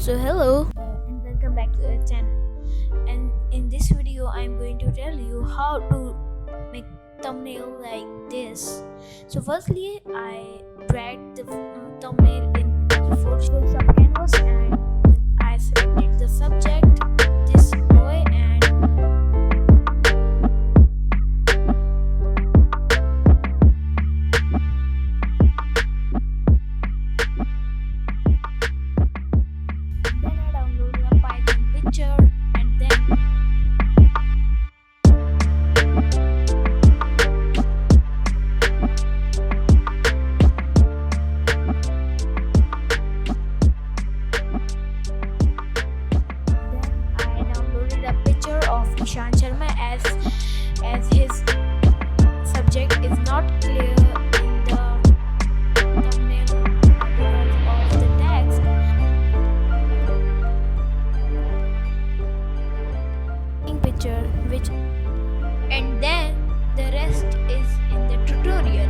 So hello and welcome back to our channel. And in this video I'm going to tell you how to make thumbnail like this. So firstly I dragged the thumbnail in Photoshop canvas and I selected the subject, this boy, and then I downloaded a Python picture and then I downloaded a picture of ISHAN SHARMA as his subject is not clear in the thumbnail because of the text. Picture which and then the rest is in the tutorial.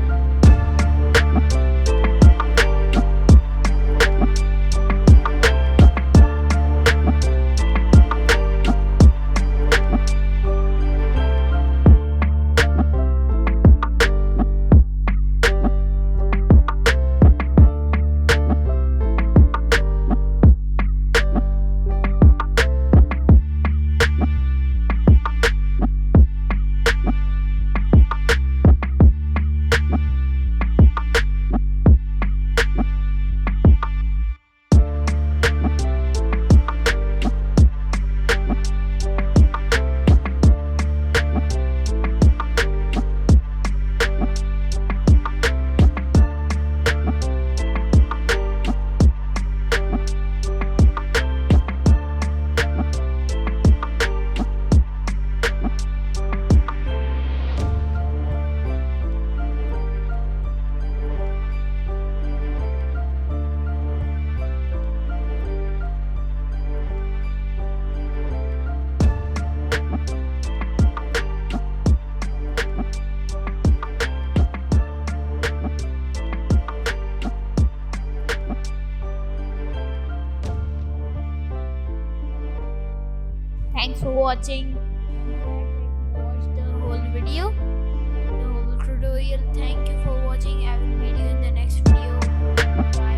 Thanks for watching. Watch the whole video, the whole tutorial. Thank you for watching. I will meet you in the next video. Bye.